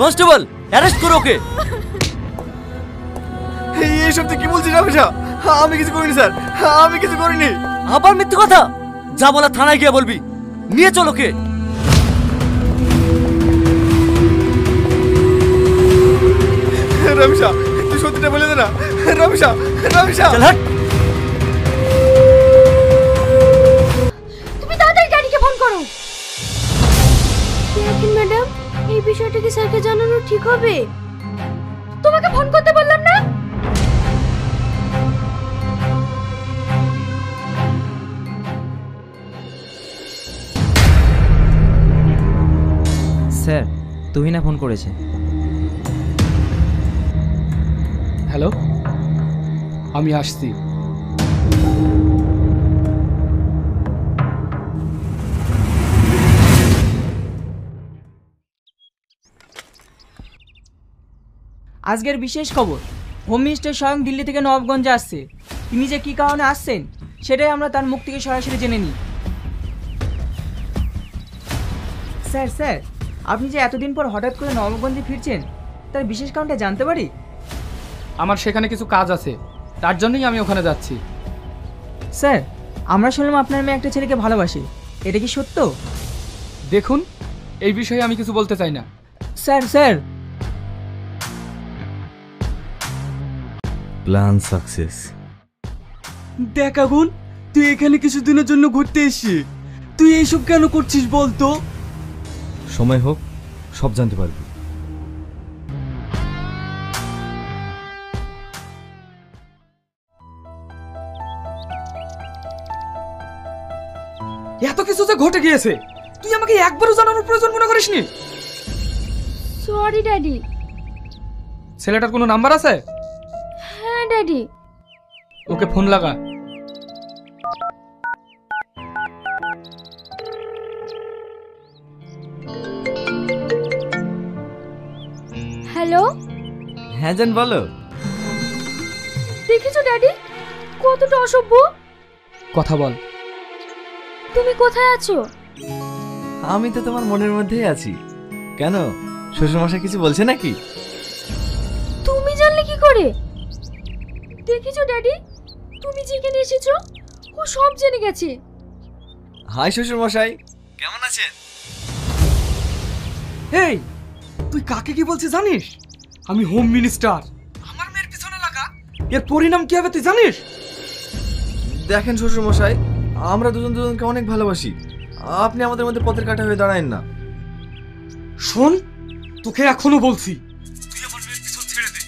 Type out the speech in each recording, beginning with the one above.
Constable, arrest করো ওকে। এইসব তুই কি বলছিস রামেশা? আমি কিছু করিনি স্যার, আমি কিছু করিনি। আবার মিথ্যে কথা? যা বলা থানায় গিয়ে বলবি। নিয়ে চল ওকে। রামেশা, তুই সত্যিটা বলে দে না। রামেশা, রামেশা। চল হাট। তুমি তাড়াতাড়ি গাড়িকে ফোন করো। দেখুন ম্যাডাম, এই বিষয়টা কি স্যারকে জানানো ঠিক হবে? তোমাকে ফোন করতে বললাম না? স্যার, তুহিনা ফোন করেছে। হ্যালো, আমি আসছি। আজকের বিশেষ খবর, হোম মিনিস্টার স্বয়ং দিল্লি থেকে নবাবগঞ্জে আসছে। তিনি যে কী কারণে আসছেন সেটাই আমরা তার মুখ থেকে সরাসরি জেনে নিই। স্যার স্যার, আপনি যে এতদিন পর হঠাৎ করে নবাবগঞ্জে ফিরছেন, তার বিশেষ কারণটা জানতে পারি? আমার সেখানে কিছু কাজ আছে, তার জন্যই আমি ওখানে যাচ্ছি। স্যার, আমরা শুনলাম আপনার মেয়ে একটা ছেলেকে ভালোবাসে, এটা কি সত্য? দেখুন, এই বিষয়ে আমি কিছু বলতে চাই না। Sir sir. Plan success. দেখ আগুন, তুই এখানে কিছুদিনের জন্য ঘুরতে এসেছিস, তুই এইসব কেন করছিস বলতো? সময় হোক, সব জানতে পারবি। এত কিছু যে ঘটে গিয়েছে, তুই আমাকে একবারও জানানোর প্রয়োজন মনে করিসনি? Sorry daddy. ছেলেটার কোনো নাম্বার আছে? হ্যাঁ ড্যাডি। ওকে ফোন লাগা। হ্যালো। হ্যাঁ জান, বলো। দেখেছো ড্যাডি, কতটা অসভ্য। কথা বল। তুমি কোথায় আছো? আমি তো তোমার মনের মধ্যেই আছি। কেন, শ্বশুরমশাই কিছু বলছে নাকি? তুমি জানলে কি করে? দেখেছো ড্যাডি, তুমি যেখানে এসেছো ও সব জেনে গেছে। হাই শ্বশুরমশাই, কেমন আছেন? এই, তুই কাকে কি বলছিস জানিস? আমি হোম মিনিস্টার। আমার মেয়ের পিছনে লাগা, এর পরিণাম কি হবে তুই জানিস? দেখেন শ্বশুরমশাই, আমরা দুজন দুজনকে অনেক ভালোবাসি। আপনি আমাদের মধ্যে পথের কাঁটা হয়ে দাঁড়ায়েন না। শোন, তোকে এখনো বলছি, তুই আমার মেয়ের পিছন ছেড়ে দে,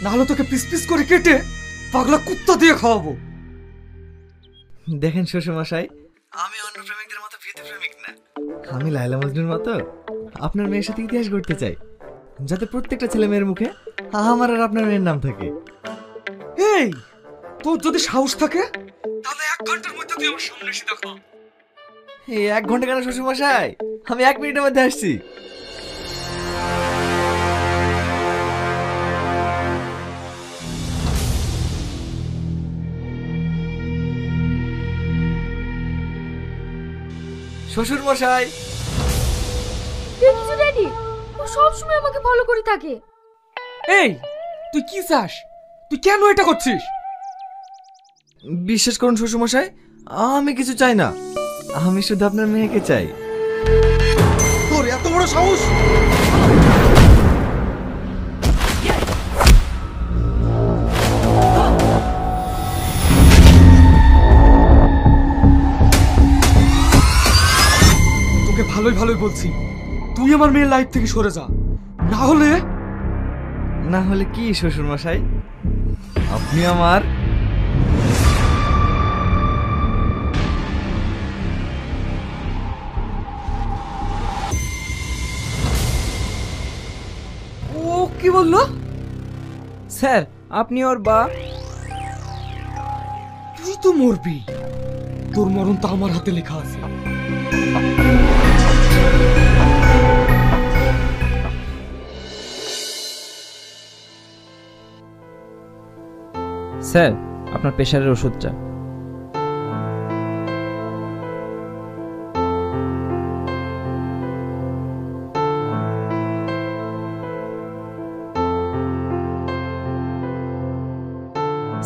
না হলে তোকে পিস পিস করে কেটে পাগলা কুত্তা দিয়ে খাওয়াবো। দেখেন শ্বশুরমশাই, আমি অন্য প্রেমিকদের মতো ভীতু প্রেমিক না। আমি লায়লা মজনুর মতো আপনার মেয়ের সাথে ইতিহাস গড়তে চাই, যাতে প্রত্যেকটা ছেলে মেয়ের মুখে আমার আর আপনার মেয়ের নাম থাকে। এই, তোর যদি সাহস থাকে তাহলে 1 ঘন্টার মধ্যে তুই আমার সামনে এসে দেখা। এই 1 ঘন্টা কেন শ্বশুরমশাই, আমি 1 মিনিটের মধ্যে আসছি। শ্বশুরমশাই। দেখেছো ড্যাডি, ও সবসময় আমাকে ফলো করে থাকে। এই, তুই কি চাস? তুই কেন এটা করছিস? বিশ্বাস করুন শ্বশুরমশাই, আমি কিছু চাই না, আমি শুধু আপনার মেয়েকে চাই। তোর এত বড় সাহস! তোকে ভালোই ভালোই বলছি, তুই আমার মেয়ের লাইফ থেকে সরে যা, না হলে। না হলে কি শ্বশুরমশাই? আপনি আমার ও কি বললো? স্যার, আপনি ওর বা? তুই তো মরবি, তোর মরণ তো আমার হাতে লেখা আছে। স্যার, আপনার প্রেশারের ওষুধটা।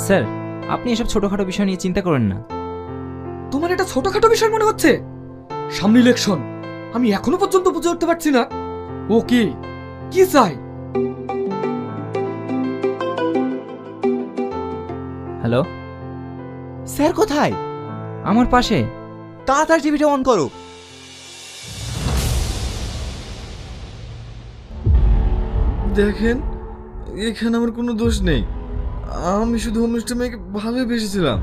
স্যার আপনি এসব ছোটোখাটো বিষয় নিয়ে চিন্তা করেন না। তোমার এটা ছোটখাটো বিষয় মনে হচ্ছে? সামনে ইলেকশন, আমি এখনো পর্যন্ত বুঝে উঠতে পারছি না ও কি চাই। হ্যালো, স্যার কোথায়? আমার পাশে। তাড়াতাড়ি টিভিটা অন করো। দেখেন, এখানে আমার কোনো দোষ নেই। আমি শুধু অনুষ্ঠান মেয়েকে ভালোই বেসেছিলাম।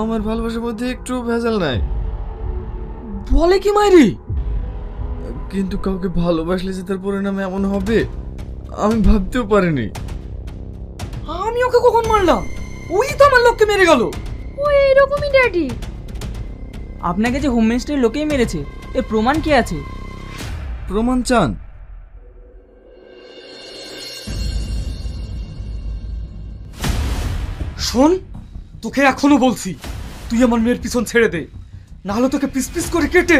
আমার ভালোবাসার মধ্যে একটু ভেজাল নাই। বলে কি মাইরি? কিন্তু কাউকে ভালোবাসলে যে তার পরিণাম এমন হবে আমি ভাবতেও পারিনি। আমি ওকে কখন মারলাম? ওই তো আমার লোককে মেরে গেল। ও এরকমই ড্যাডি। আপনাকে যে হোম মিনিস্টারের লোকেই মেরেছে, এর প্রমাণ কি আছে? প্রমাণ চান? শোন, তোকে এখনো বলছি, তুই আমার মেয়ের পিছন ছেড়ে দে, না হলে তোকে পিস পিস করে কেটে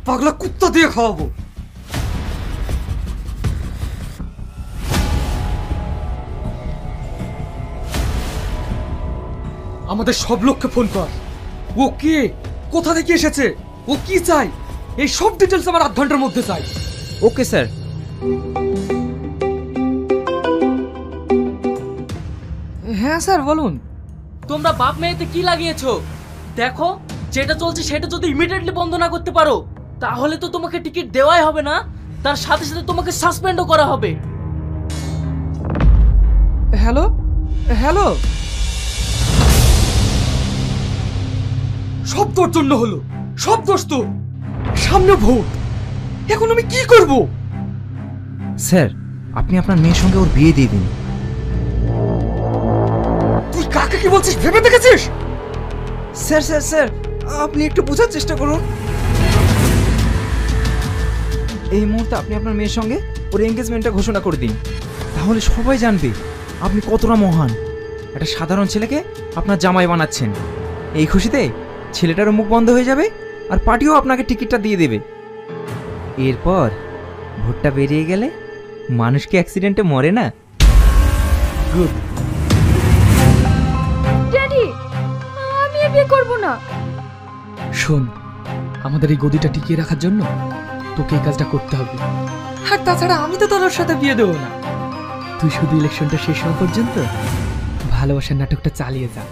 পাগলা কুত্তা দিয়ে খাওয়াবো। আমাদের সব লোককে ফোন কর। ও কে, কোথা থেকে এসেছে, ও কি চাই, এই সব ডিটেলস আমার 8 ঘন্টার মধ্যে চাই। Okay sir. হ্যাঁ স্যার বলুন। তোমরা বাপ মেয়েতে কি লাগিয়েছো? দেখো, যেটা চলছে সেটা যদি ইমিডিয়েটলি বন্ধ না করতে পারো তাহলে তো তোমাকে টিকিট দেওয়াই হবে না, তার সাথে সাথে তোমাকে সাসপেন্ডও করা হবে। হ্যালো হ্যালো, সব তোর জন্য হলো, সব দোষ তোর। সামনে ভোট, এখন আমি কি করব? স্যার আপনি আপনার মেয়ের সঙ্গে ওর বিয়ে দিয়ে দিন। তুই কাকে কি বলছিস ভেবে দেখেছিস? স্যার স্যার স্যার আপনি একটু বোঝার চেষ্টা করুন। এই মুহূর্তে আপনি আপনার মেয়ের সঙ্গে ওর এঙ্গেজমেন্টটা ঘোষণা করে দিন, তাহলে সবাই জানবে আপনি কতটা মহান। একটা সাধারণ ছেলেকে আপনার জামাই বানাচ্ছেন। এই খুশিতে ছেলেটারও মুখ বন্ধ হয়ে যাবে আর পার্টিও আপনাকে টিকিটটা দিয়ে দেবে। এরপর ভোটটা বেরিয়ে গেলে মানুষ কি অ্যাক্সিডেন্টে মরে না? ড্যাডি, আমি আর বিয়ে করব না। শোন, আমাদের এই গদিটা টিকিয়ে রাখার জন্য তোকে এই কাজটা করতে হবে। আর তাছাড়া আমি তো তোর সাথে বিয়ে দেবো না। তুই শুধু ইলেকশনটা শেষ হওয়া পর্যন্ত ভালোবাসার নাটকটা চালিয়ে যা।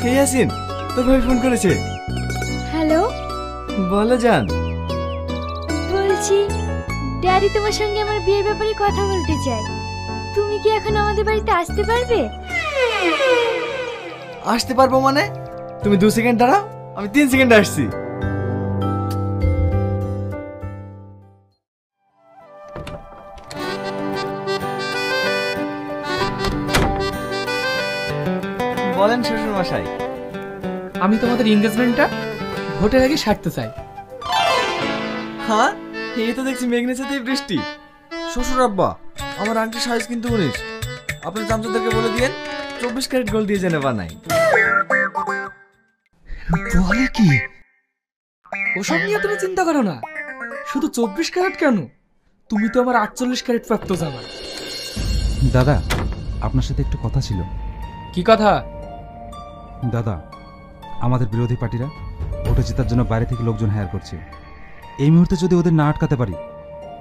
হে ইয়াসিন, তোর ভাই ফোন করেছে। হ্যালো, বলো জান। বলছি ড্যাডি তোমার সঙ্গে আমার বিয়ের ব্যাপারে কথা বলতে চাই। তুমি কি এখন আমাদের বাড়িতে আসতে পারবে? আসতে পারবো মানে? তুমি 2 সেকেন্ড দাঁড়াও, আমি 3 সেকেন্ডে আসছি। বলেন শ্বশুর মশাই। আমি তোমাদের এনগেজমেন্টটা ভোটের আগে সারতে চাই। হ্যাঁ, এই তো দেখছি মেঘনের সাথে বৃষ্টি। শ্বশুর আব্বা, আমার আংটির সাইজ কিন্তু 19। আপনার চামচাদেরকে বলে দিয়েন 24 ক্যারেট গোল্ড দিয়ে যেন বানাই। বলে কি? ওসব নিয়ে তুমি চিন্তা করো না। শুধু 24 ক্যারেট কেন, তুমি তো আমার 48 ক্যারেট প্রাপ্ত জামাই। দাদা, আপনার সাথে একটু কথা ছিল। কি কথা? দাদা, আমাদের বিরোধী পার্টিরা ভোটে জেতার জন্য বাইরে থেকে লোকজন হায়ার করছে। এই মুহূর্তে যদি ওদের না আটকাতে পারি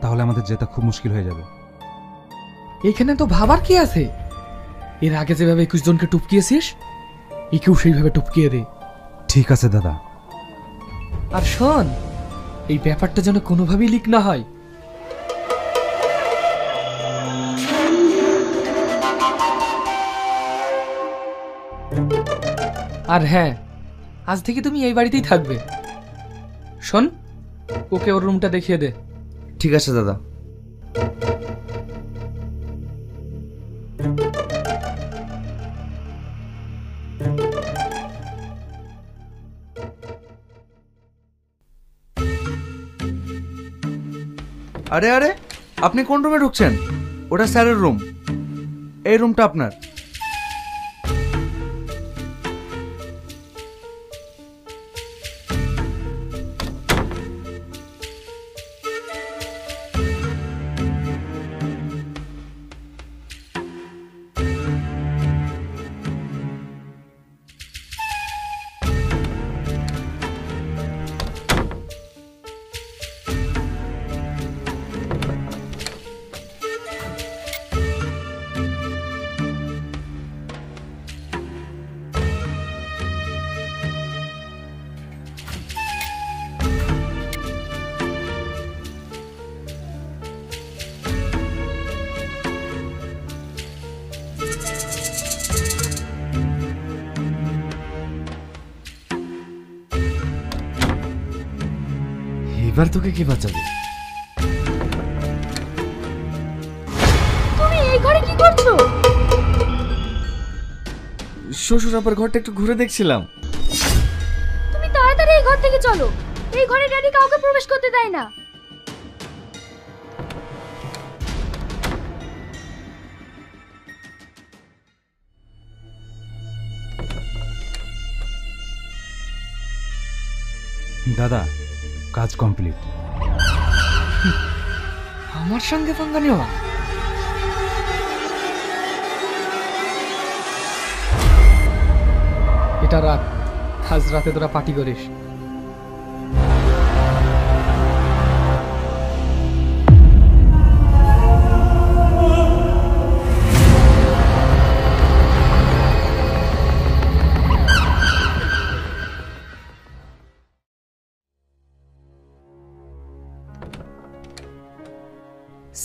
তাহলে আমাদের জেতা খুব মুশকিল হয়ে যাবে। এখানে তো ভাবার কি আছে? এর আগে যেভাবে 21 জনকে টপকিয়েছিস, একেও সেইভাবে টপকিয়ে দে। ঠিক আছে দাদা। আর শোন, এই ব্যাপারটা যেন কোনোভাবেই লিক না হয়। আর হ্যাঁ, আজ থেকে তুমি এই বাড়িতেই থাকবে। শোন, ওকে ওর রুমটা দেখিয়ে দে। ঠিক আছে দাদা। আরে আরে, আপনি কোন রুমে ঢুকছেন? ওটা স্যারের রুম, এই রুমটা আপনার। এবার তোকে কে বাঁচাবে? তুমি এই ঘরে কি করছো? শ্বশুর আবার ঘরটা একটু ঘুরে দেখছিলাম। তুমি তাড়াতাড়ি এই ঘর থেকে চলো, এই ঘরে ড্যাডি কাউকে প্রবেশ করতে দেয় না। দাদা, কাজ কমপ্লিট। আমার সঙ্গে পাঙ্গা নেওয়া? এটা রাখ, আজ রাতে তোরা পার্টি করিস।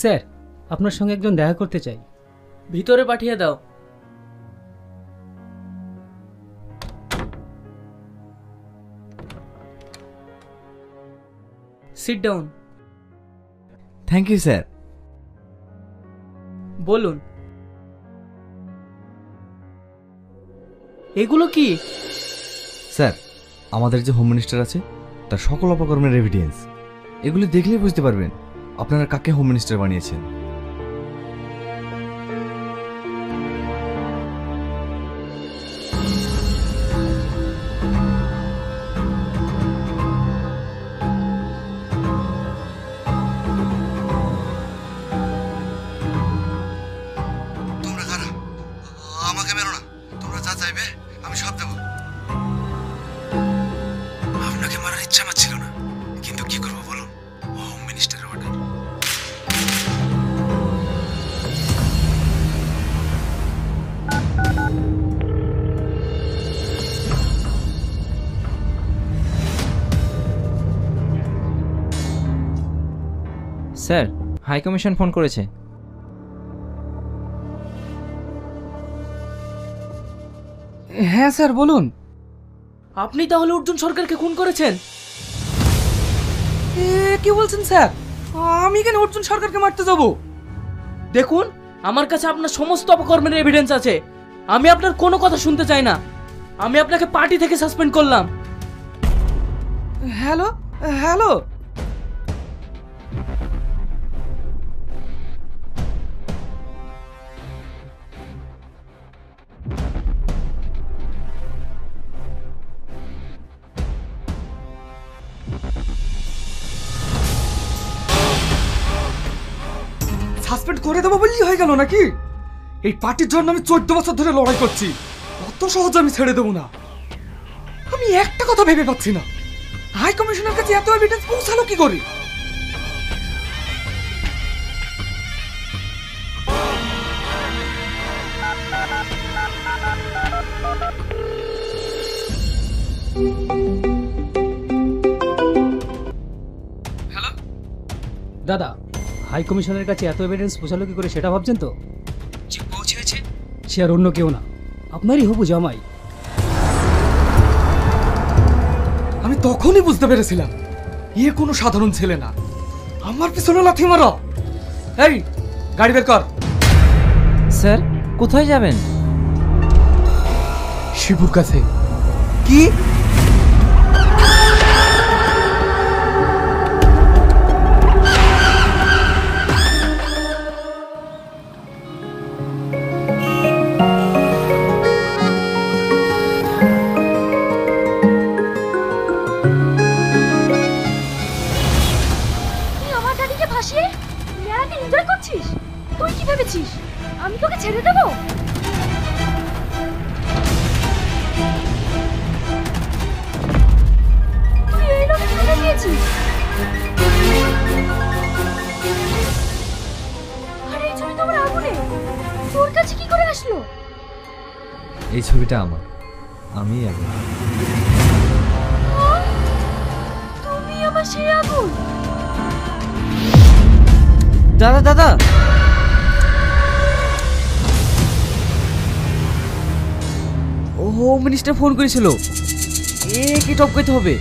স্যার, আপনার সঙ্গে একজন দেখা করতে চাই। ভিতরে পাঠিয়ে দাও। Sit down. Thank you sir. বলুন, এগুলো কি? স্যার, আমাদের যে হোম মিনিস্টার আছে তার সকল অপকর্মের এভিডেন্স। এগুলি দেখলেই বুঝতে পারবেন আপনারা কাকে হোম মিনিস্টার বানিয়েছেন। তোমরা কারা? আমাকে মেরো না, তোমরা যা চাইবে আমি সব দেবো। আপনাকে মারার ইচ্ছা আমার ছিল না, কিন্তু কি করবো বলুন, হোম মিনিস্টারের order. Sir, high commission phone করেছে। হ্যাঁ স্যার, বলুন। আপনি তাহলে অর্জুন সরকারকে খুন করেছেন? কি বলছেন স্যার? আমি কেন অর্জুন সরকারকে মারতে যাব? দেখুন, আমার কাছে আপনার সমস্ত অপকর্মের এভিডেন্স আছে। আমি আপনার কোনো কথা শুনতে চাই না। আমি আপনাকে পার্টি থেকে সাসপেন্ড করলাম। হ্যালো হ্যালো, সাসপেন্ড করে দেবো বললেই হয়ে গেল নাকি? এই পার্টির জন্য আমি 14 বছর ধরে লড়াই করছি, অত সহজে আমি ছেড়ে দেবো না। আমি একটা কথা ভেবে পাচ্ছি না, হাই কমিশনের কাছে এত এভিডেন্স পৌঁছালো কি করে? হ্যালো দাদা, হাই কমিশনের কাছে এত এভিডেন্স পৌঁছালো কি করে সেটা ভাবছেন তো? যে পৌঁছেছে সে আর অন্য কেউ না, আপনারই হবু জামাই। আমি তখনই বুঝতে পেরেছিলাম এ কোনো সাধারণ ছেলে না। আমার পিছনে লাথি মারো। এই গাড়ি বের কর। স্যার, কোথায় যাবেন? শিবুর কাছে। কি? দেখেছি। আরে এই ছবি তো আমার আগুনে, তোর কাছে কি করে আসলো? এই ছবিটা আমার, আমি আগুন। তুমি আমার সেই আগুন। দাদা দাদা, হোম মিনিস্টার ফোন করেছিল, একে টপকাইতে হবে।